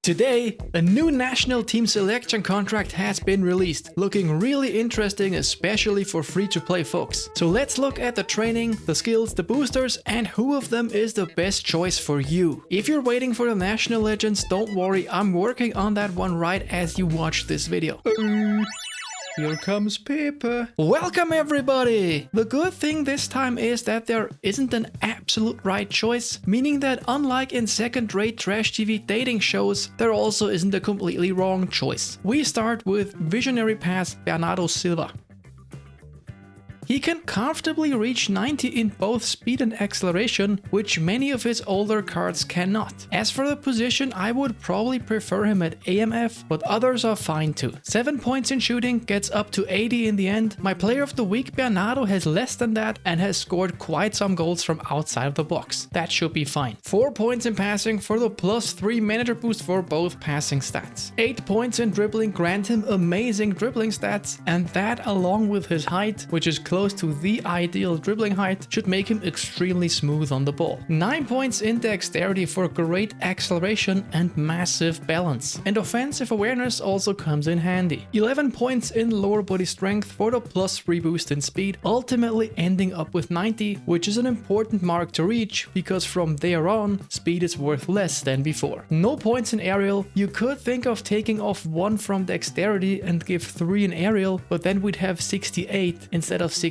Today, a new national team selection contract has been released, looking really interesting, especially for free-to-play folks. So let's look at the training, the skills, the boosters, and who of them is the best choice for you. If you're waiting for the national legends, don't worry, I'm working on that one right as you watch this video. Here comes Pepper. Welcome everybody! The good thing this time is that there isn't an absolute right choice, meaning that unlike in second-rate trash TV dating shows, there also isn't a completely wrong choice. We start with visionary pass Bernardo Silva. He can comfortably reach 90 in both speed and acceleration, which many of his older cards cannot. As for the position, I would probably prefer him at AMF, but others are fine too. 7 points in shooting, gets up to 80 in the end. My player of the week Bernardo has less than that and has scored quite some goals from outside of the box. That should be fine. 4 points in passing for the +3 manager boost for both passing stats. 8 points in dribbling grant him amazing dribbling stats, and that along with his height, which is close to the ideal dribbling height, should make him extremely smooth on the ball. 9 points in dexterity for great acceleration and massive balance. And offensive awareness also comes in handy. 11 points in lower body strength for the +3 boost in speed, ultimately ending up with 90, which is an important mark to reach because from there on, speed is worth less than before. No points in aerial. You could think of taking off 1 from dexterity and give 3 in aerial, but then we'd have 68 instead of 65.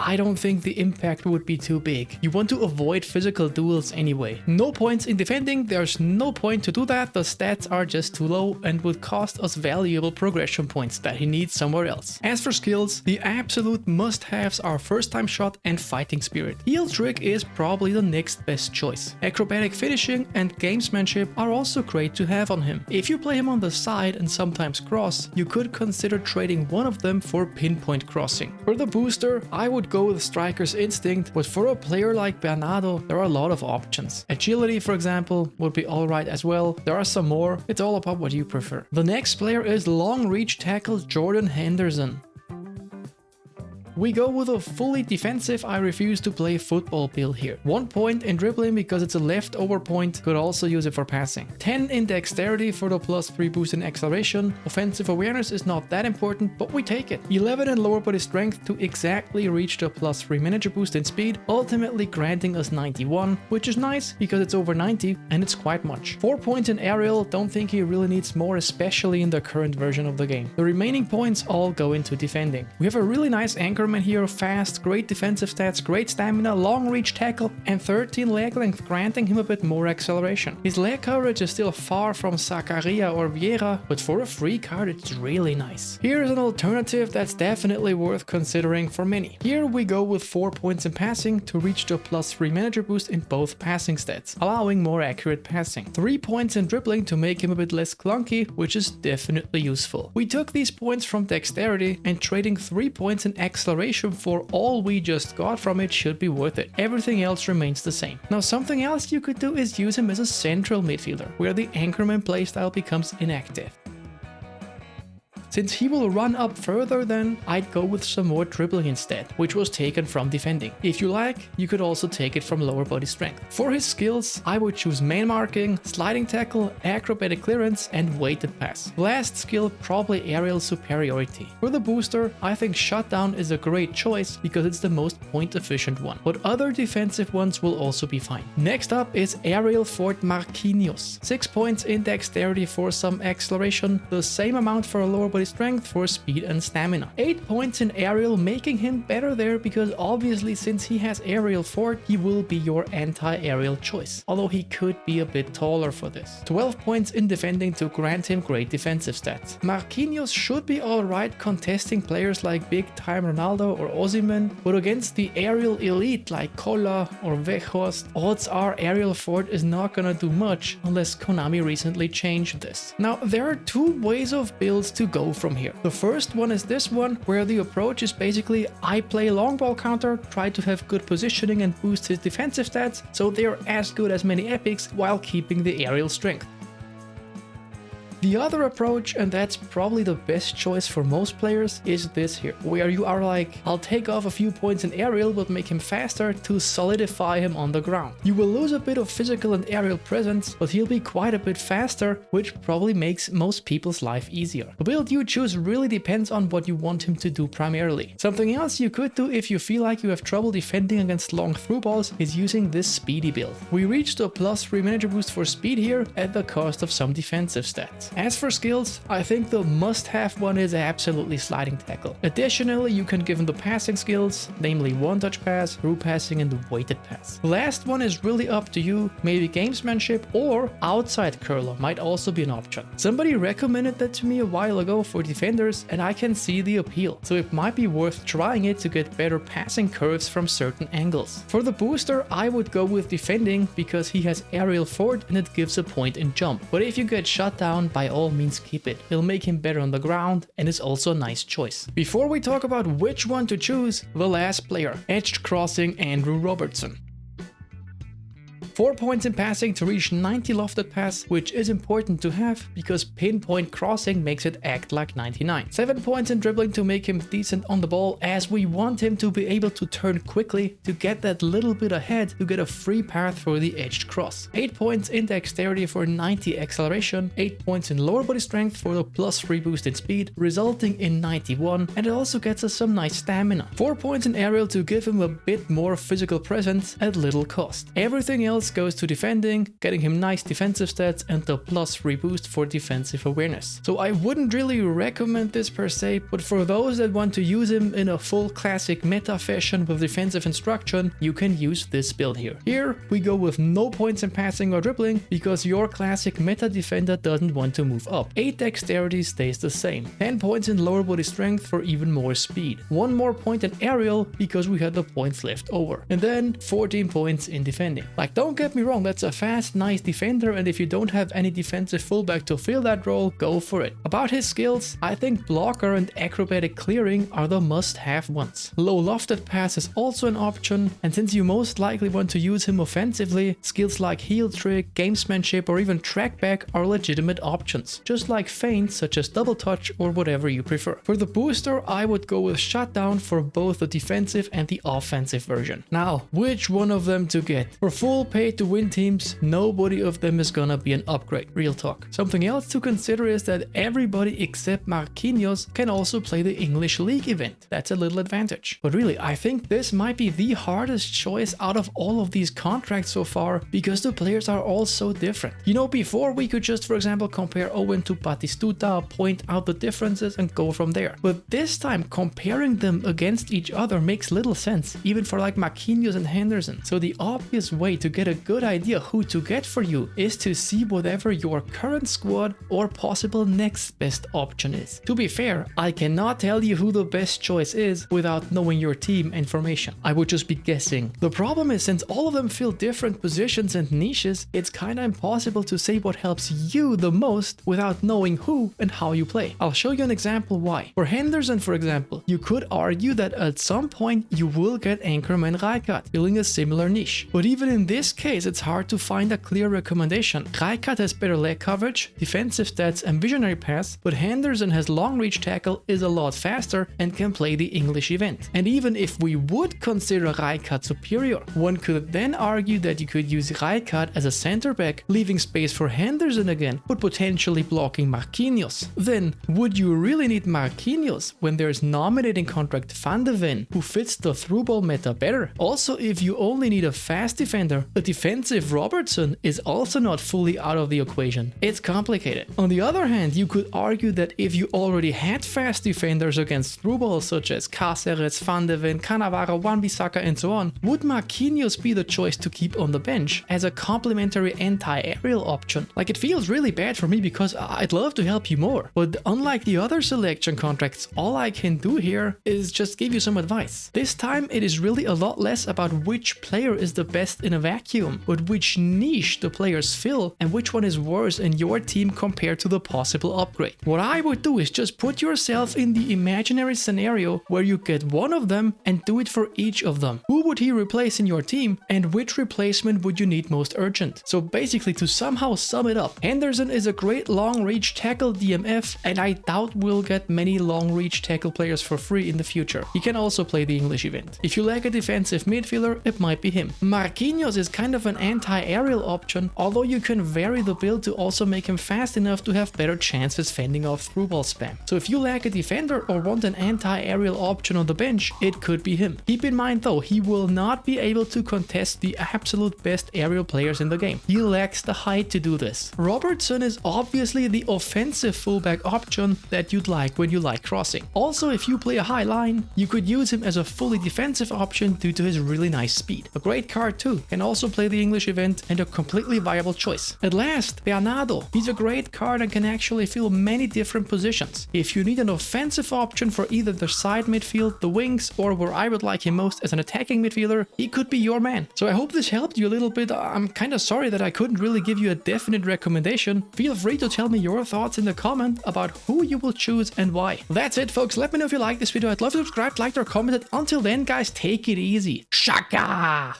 I don't think the impact would be too big. You want to avoid physical duels anyway. No points in defending, there's no point to do that, the stats are just too low and would cost us valuable progression points that he needs somewhere else. As for skills, the absolute must-haves are first time shot and fighting spirit. Heel trick is probably the next best choice. Acrobatic finishing and gamesmanship are also great to have on him. If you play him on the side and sometimes cross, you could consider trading one of them for pinpoint crossing. For the booster, I would go with Striker's Instinct, but for a player like Bernardo, there are a lot of options. Agility, for example, would be alright as well. There are some more. It's all about what you prefer. The next player is long reach tackle Jordan Henderson. We go with a fully defensive I refuse to play football build here. 1 point in dribbling because it's a leftover point, could also use it for passing. 10 in dexterity for the +3 boost in acceleration. Offensive awareness is not that important, but we take it. 11 in lower body strength to exactly reach the +3 manager boost in speed, ultimately granting us 91, which is nice because it's over 90 and it's quite much. 4 points in aerial, don't think he really needs more, especially in the current version of the game. The remaining points all go into defending. We have a really nice anchor here, fast, great defensive stats, great stamina, long reach tackle, and 13 leg length, granting him a bit more acceleration. His leg coverage is still far from Zakaria or Vieira, but for a free card it's really nice. Here's an alternative that's definitely worth considering for many. Here we go with 4 points in passing to reach the +3 manager boost in both passing stats, allowing more accurate passing. 3 points in dribbling to make him a bit less clunky, which is definitely useful. We took these points from dexterity, and trading 3 points in acceleration for all we just got from it should be worth it. Everything else remains the same. Now something else you could do is use him as a central midfielder, where the anchorman playstyle becomes inactive. Since he will run up further, then I'd go with some more dribbling instead, which was taken from defending. If you like, you could also take it from lower body strength. For his skills, I would choose man marking, sliding tackle, acrobatic clearance, and weighted pass. Last skill, probably aerial superiority. For the booster, I think shutdown is a great choice because it's the most point efficient one, but other defensive ones will also be fine. Next up is aerial fort Marquinhos. 6 points in dexterity for some acceleration, the same amount for a lower body strength for speed and stamina. 8 points in aerial, making him better there because obviously since he has aerial fort, he will be your anti-aerial choice, although he could be a bit taller for this. 12 points in defending to grant him great defensive stats. Marquinhos should be alright contesting players like Big Time Ronaldo or Osimhen, but against the aerial elite like Kolla or Weghorst, odds are aerial fort is not gonna do much unless Konami recently changed this. Now there are 2 ways of builds to go from here. The first one is this one, where the approach is basically I play long ball counter, try to have good positioning and boost his defensive stats so they're as good as many epics while keeping the aerial strength. The other approach, and that's probably the best choice for most players, is this here, where you are like, I'll take off a few points in aerial but make him faster to solidify him on the ground. You will lose a bit of physical and aerial presence, but he'll be quite a bit faster, which probably makes most people's life easier. The build you choose really depends on what you want him to do primarily. Something else you could do if you feel like you have trouble defending against long through balls is using this speedy build. We reached a +3 manager boost for speed here at the cost of some defensive stats. As for skills, I think the must-have one is absolutely sliding tackle. Additionally, you can give him the passing skills, namely one-touch pass, through passing, and the weighted pass. The last one is really up to you. Maybe gamesmanship or outside curler might also be an option. Somebody recommended that to me a while ago for defenders, and I can see the appeal, so it might be worth trying it to get better passing curves from certain angles. For the booster, I would go with defending because he has aerial forward and it gives a point in jump. But if you get shut down, by all means keep it. It'll make him better on the ground and is also a nice choice. Before we talk about which one to choose, the last player, edged crossing Andrew Robertson. 4 points in passing to reach 90 lofted pass, which is important to have because pinpoint crossing makes it act like 99. 7 points in dribbling to make him decent on the ball, as we want him to be able to turn quickly to get that little bit ahead to get a free path for the edged cross. 8 points in dexterity for 90 acceleration, 8 points in lower body strength for the +3 boost in speed, resulting in 91, and it also gets us some nice stamina. 4 points in aerial to give him a bit more physical presence at little cost. Everything else goes to defending, getting him nice defensive stats and the +3 boost for defensive awareness. So I wouldn't really recommend this per se, but for those that want to use him in a full classic meta fashion with defensive instruction, you can use this build here. Here we go with no points in passing or dribbling because your classic meta defender doesn't want to move up. 8 dexterity stays the same. 10 points in lower body strength for even more speed. 1 more point in aerial because we had the points left over. And then 14 points in defending. Like, don't get me wrong, that's a fast, nice defender, and if you don't have any defensive fullback to fill that role, go for it. About his skills, I think blocker and acrobatic clearing are the must-have ones. Low lofted pass is also an option, and since you most likely want to use him offensively, skills like heel trick, gamesmanship, or even track back are legitimate options, just like feints such as double touch or whatever you prefer. For the booster, I would go with shutdown for both the defensive and the offensive version. Now, which one of them to get? For full pay to win teams, nobody of them is gonna be an upgrade, real talk. Something else to consider is that everybody except Marquinhos can also play the English League event. That's a little advantage. But really, I think this might be the hardest choice out of all of these contracts so far because the players are all so different. You know, before we could just, for example, compare Owen to Batistuta, point out the differences and go from there. But this time, comparing them against each other makes little sense, even for like Marquinhos and Henderson. So the obvious way to get a good idea who to get for you is to see whatever your current squad or possible next best option is. To be fair, I cannot tell you who the best choice is without knowing your team information. I would just be guessing. The problem is, since all of them fill different positions and niches, it's kinda impossible to say what helps you the most without knowing who and how you play. I'll show you an example why. For Henderson, for example, you could argue that at some point you will get Anchorman Rijkaard, filling a similar niche. But even in this case, it's hard to find a clear recommendation. Rijkaard has better leg coverage, defensive stats and visionary pass, but Henderson has long reach tackle, is a lot faster and can play the English event. And even if we would consider Rijkaard superior, one could then argue that you could use Rijkaard as a center back, leaving space for Henderson again, but potentially blocking Marquinhos. Then, would you really need Marquinhos when there's nominating contract Van de Ven, who fits the through ball meta better? Also, if you only need a fast defender, a defensive Robertson is also not fully out of the equation. It's complicated. On the other hand, you could argue that if you already had fast defenders against through balls such as Cáceres, Van de Ven, Cannavaro, Wan-Bissaka and so on, would Marquinhos be the choice to keep on the bench as a complementary anti-aerial option? Like, it feels really bad for me because I'd love to help you more, but unlike the other selection contracts, all I can do here is just give you some advice. This time it is really a lot less about which player is the best in a vacuum vacuum, but which niche the players fill and which one is worse in your team compared to the possible upgrade. What I would do is just put yourself in the imaginary scenario where you get one of them and do it for each of them. Who would he replace in your team and which replacement would you need most urgent? So basically, to somehow sum it up, Henderson is a great long reach tackle DMF, and I doubt we'll get many long reach tackle players for free in the future. He can also play the English event. If you lack a defensive midfielder, it might be him. Marquinhos is kind of an anti-aerial option, although you can vary the build to also make him fast enough to have better chances fending off through ball spam. So if you lack a defender or want an anti-aerial option on the bench, it could be him. Keep in mind though, he will not be able to contest the absolute best aerial players in the game. He lacks the height to do this. Robertson is obviously the offensive fullback option that you'd like when you like crossing. Also, if you play a high line, you could use him as a fully defensive option due to his really nice speed. A great card too, can also play the English event and a completely viable choice. At last, Bernardo. He's a great card and can actually fill many different positions. If you need an offensive option for either the side midfield, the wings, or where I would like him most as an attacking midfielder, he could be your man. So I hope this helped you a little bit. I'm kind of sorry that I couldn't really give you a definite recommendation. Feel free to tell me your thoughts in the comment about who you will choose and why. That's it, folks. Let me know if you like this video. I'd love to subscribe, like, or comment it. Until then, guys, take it easy. Shaka!